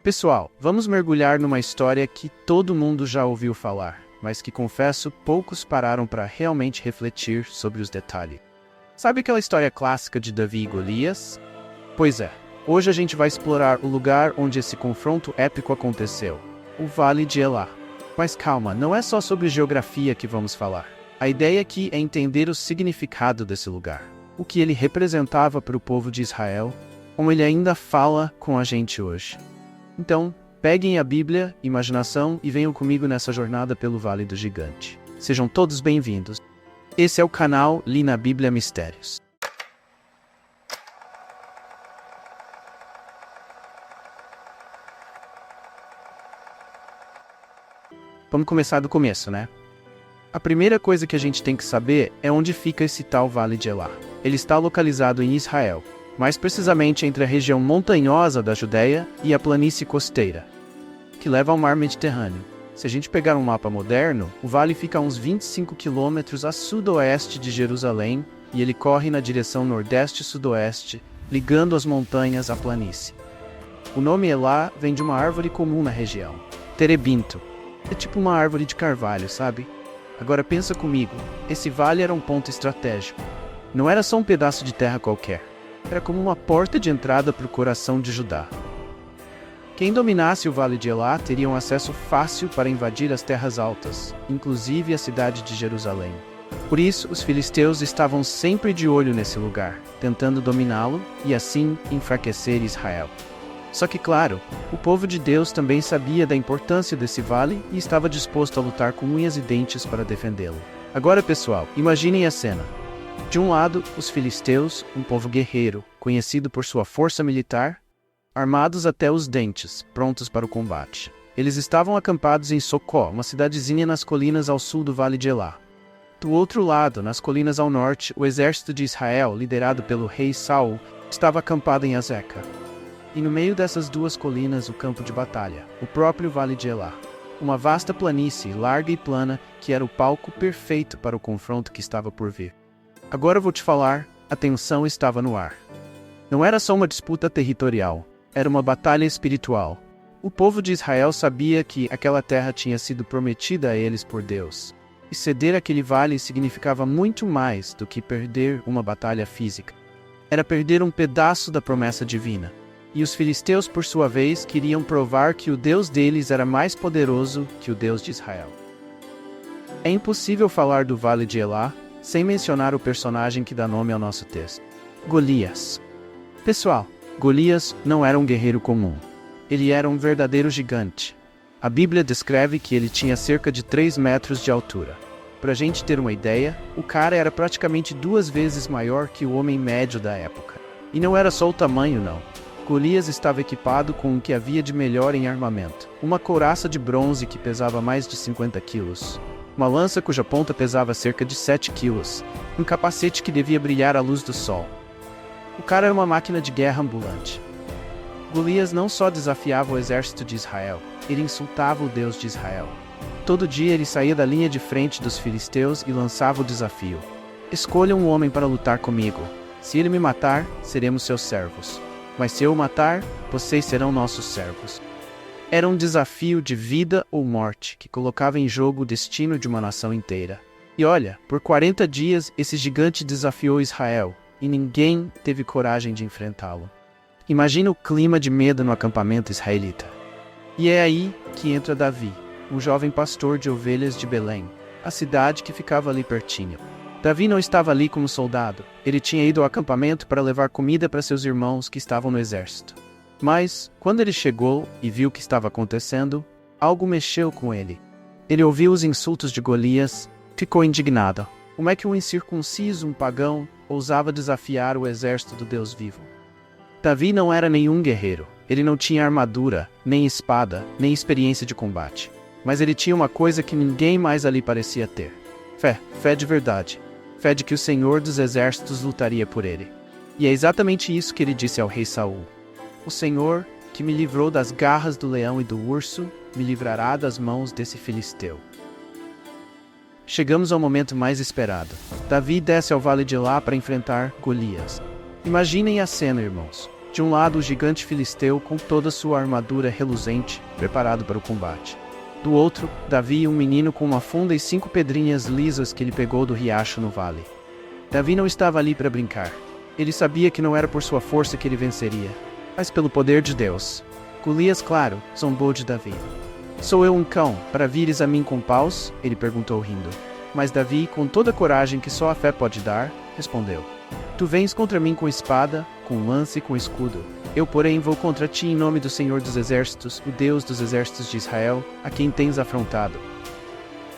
Pessoal, vamos mergulhar numa história que todo mundo já ouviu falar, mas que, confesso, poucos pararam para realmente refletir sobre os detalhes. Sabe aquela história clássica de Davi e Golias? Pois é, hoje a gente vai explorar o lugar onde esse confronto épico aconteceu, o Vale de Elá. Mas calma, não é só sobre geografia que vamos falar. A ideia aqui é entender o significado desse lugar, o que ele representava para o povo de Israel, como ele ainda fala com a gente hoje. Então, peguem a Bíblia, imaginação e venham comigo nessa jornada pelo Vale do Gigante. Sejam todos bem-vindos. Esse é o canal Li na Bíblia Mistérios. Vamos começar do começo, né? A primeira coisa que a gente tem que saber é onde fica esse tal Vale de Elá. Ele está localizado em Israel, mais precisamente entre a região montanhosa da Judéia e a planície costeira, que leva ao mar Mediterrâneo. Se a gente pegar um mapa moderno, o vale fica a uns 25 quilômetros a sudoeste de Jerusalém e ele corre na direção nordeste-sudoeste, ligando as montanhas à planície. O nome Elá vem de uma árvore comum na região, terebinto. É tipo uma árvore de carvalho, sabe? Agora pensa comigo, esse vale era um ponto estratégico. Não era só um pedaço de terra qualquer. Era como uma porta de entrada para o coração de Judá. Quem dominasse o Vale de Elá teria um acesso fácil para invadir as terras altas, inclusive a cidade de Jerusalém. Por isso, os filisteus estavam sempre de olho nesse lugar, tentando dominá-lo e assim enfraquecer Israel. Só que, claro, o povo de Deus também sabia da importância desse vale e estava disposto a lutar com unhas e dentes para defendê-lo. Agora, pessoal, imaginem a cena. De um lado, os filisteus, um povo guerreiro, conhecido por sua força militar, armados até os dentes, prontos para o combate. Eles estavam acampados em Socó, uma cidadezinha nas colinas ao sul do Vale de Elá. Do outro lado, nas colinas ao norte, o exército de Israel, liderado pelo rei Saul, estava acampado em Azeca. E no meio dessas duas colinas, o campo de batalha, o próprio Vale de Elá. Uma vasta planície, larga e plana, que era o palco perfeito para o confronto que estava por vir. Agora eu vou te falar, a tensão estava no ar. Não era só uma disputa territorial, era uma batalha espiritual. O povo de Israel sabia que aquela terra tinha sido prometida a eles por Deus. E ceder aquele vale significava muito mais do que perder uma batalha física. Era perder um pedaço da promessa divina. E os filisteus, por sua vez, queriam provar que o Deus deles era mais poderoso que o Deus de Israel. É impossível falar do Vale de Elá sem mencionar o personagem que dá nome ao nosso texto, Golias. Pessoal, Golias não era um guerreiro comum. Ele era um verdadeiro gigante. A Bíblia descreve que ele tinha cerca de 3 metros de altura. Pra gente ter uma ideia, o cara era praticamente 2 vezes maior que o homem médio da época. E não era só o tamanho, não. Golias estava equipado com o que havia de melhor em armamento. Uma couraça de bronze que pesava mais de 50 quilos. Uma lança cuja ponta pesava cerca de 7 quilos. Um capacete que devia brilhar à luz do sol. O cara era uma máquina de guerra ambulante. Golias não só desafiava o exército de Israel, ele insultava o Deus de Israel. Todo dia ele saía da linha de frente dos filisteus e lançava o desafio. Escolha um homem para lutar comigo. Se ele me matar, seremos seus servos. Mas se eu o matar, vocês serão nossos servos. Era um desafio de vida ou morte que colocava em jogo o destino de uma nação inteira. E olha, por 40 dias esse gigante desafiou Israel e ninguém teve coragem de enfrentá-lo. Imagina o clima de medo no acampamento israelita. E é aí que entra Davi, um jovem pastor de ovelhas de Belém, a cidade que ficava ali pertinho. Davi não estava ali como soldado, ele tinha ido ao acampamento para levar comida para seus irmãos que estavam no exército. Mas, quando ele chegou e viu o que estava acontecendo, algo mexeu com ele. Ele ouviu os insultos de Golias, ficou indignado. Como é que um incircunciso, um pagão, ousava desafiar o exército do Deus vivo? Davi não era nenhum guerreiro. Ele não tinha armadura, nem espada, nem experiência de combate. Mas ele tinha uma coisa que ninguém mais ali parecia ter. Fé de verdade. Fé de que o Senhor dos Exércitos lutaria por ele. E é exatamente isso que ele disse ao rei Saul. O Senhor, que me livrou das garras do leão e do urso, me livrará das mãos desse filisteu. Chegamos ao momento mais esperado. Davi desce ao Vale de Elá para enfrentar Golias. Imaginem a cena, irmãos. De um lado, o gigante filisteu com toda sua armadura reluzente, preparado para o combate. Do outro, Davi, um menino com uma funda e 5 pedrinhas lisas que ele pegou do riacho no vale. Davi não estava ali para brincar. Ele sabia que não era por sua força que ele venceria, mas pelo poder de Deus. Golias, claro, zombou de Davi. Sou eu um cão, para vires a mim com paus? Ele perguntou rindo. Mas Davi, com toda a coragem que só a fé pode dar, respondeu. Tu vens contra mim com espada, com lança e com escudo. Eu, porém, vou contra ti em nome do Senhor dos Exércitos, o Deus dos Exércitos de Israel, a quem tens afrontado.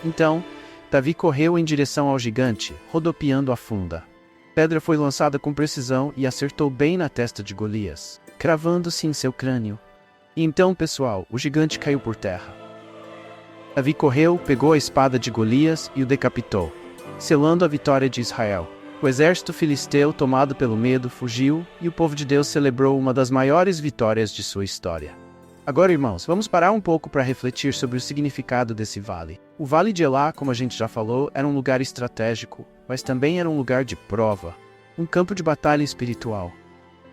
Então, Davi correu em direção ao gigante, rodopiando a funda. Pedra foi lançada com precisão e acertou bem na testa de Golias, cravando-se em seu crânio. E então, pessoal, o gigante caiu por terra. Davi correu, pegou a espada de Golias e o decapitou, selando a vitória de Israel. O exército filisteu, tomado pelo medo, fugiu, e o povo de Deus celebrou uma das maiores vitórias de sua história. Agora, irmãos, vamos parar um pouco para refletir sobre o significado desse vale. O Vale de Elá, como a gente já falou, era um lugar estratégico, mas também era um lugar de prova, um campo de batalha espiritual.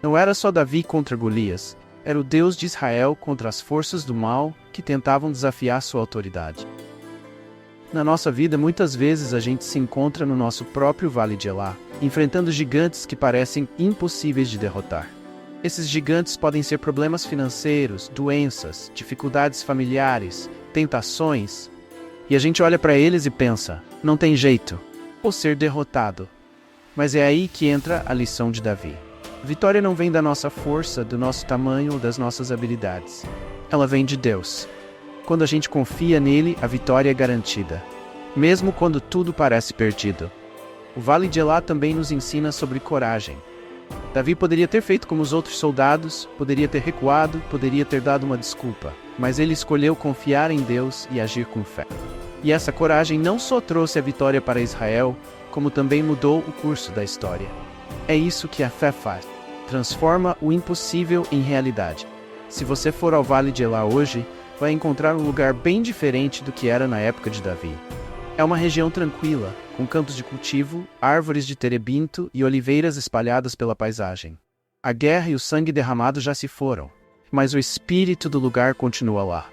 Não era só Davi contra Golias, era o Deus de Israel contra as forças do mal que tentavam desafiar sua autoridade. Na nossa vida, muitas vezes a gente se encontra no nosso próprio Vale de Elá, enfrentando gigantes que parecem impossíveis de derrotar. Esses gigantes podem ser problemas financeiros, doenças, dificuldades familiares, tentações, e a gente olha para eles e pensa, não tem jeito, ou ser derrotado. Mas é aí que entra a lição de Davi. A vitória não vem da nossa força, do nosso tamanho ou das nossas habilidades. Ela vem de Deus. Quando a gente confia nele, a vitória é garantida, mesmo quando tudo parece perdido. O Vale de Elá também nos ensina sobre coragem. Davi poderia ter feito como os outros soldados, poderia ter recuado, poderia ter dado uma desculpa, mas ele escolheu confiar em Deus e agir com fé. E essa coragem não só trouxe a vitória para Israel, como também mudou o curso da história. É isso que a fé faz. Transforma o impossível em realidade. Se você for ao Vale de Elá hoje, vai encontrar um lugar bem diferente do que era na época de Davi. É uma região tranquila, com campos de cultivo, árvores de terebinto e oliveiras espalhadas pela paisagem. A guerra e o sangue derramado já se foram, mas o espírito do lugar continua lá.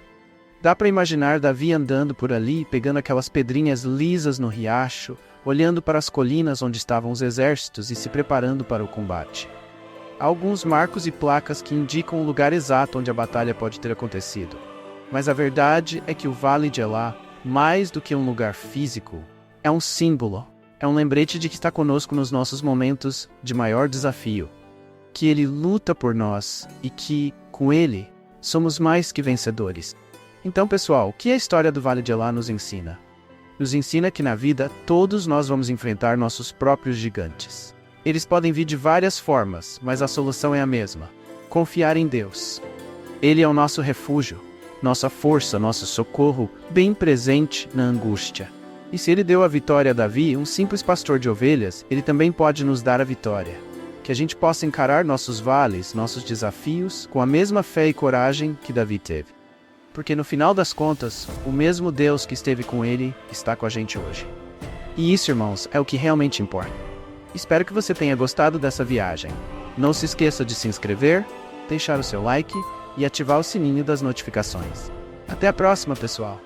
Dá para imaginar Davi andando por ali, pegando aquelas pedrinhas lisas no riacho, olhando para as colinas onde estavam os exércitos e se preparando para o combate. Há alguns marcos e placas que indicam o lugar exato onde a batalha pode ter acontecido. Mas a verdade é que o Vale de Elá, mais do que um lugar físico, é um símbolo, é um lembrete de que está conosco nos nossos momentos de maior desafio, que Ele luta por nós e que, com Ele, somos mais que vencedores. Então, pessoal, o que a história do Vale de Elá nos ensina? Nos ensina que na vida, todos nós vamos enfrentar nossos próprios gigantes. Eles podem vir de várias formas, mas a solução é a mesma: confiar em Deus. Ele é o nosso refúgio, nossa força, nosso socorro, bem presente na angústia. E se Ele deu a vitória a Davi, um simples pastor de ovelhas, Ele também pode nos dar a vitória. Que a gente possa encarar nossos vales, nossos desafios, com a mesma fé e coragem que Davi teve. Porque no final das contas, o mesmo Deus que esteve com ele está com a gente hoje. E isso, irmãos, é o que realmente importa. Espero que você tenha gostado dessa viagem. Não se esqueça de se inscrever, deixar o seu like e ativar o sininho das notificações. Até a próxima, pessoal!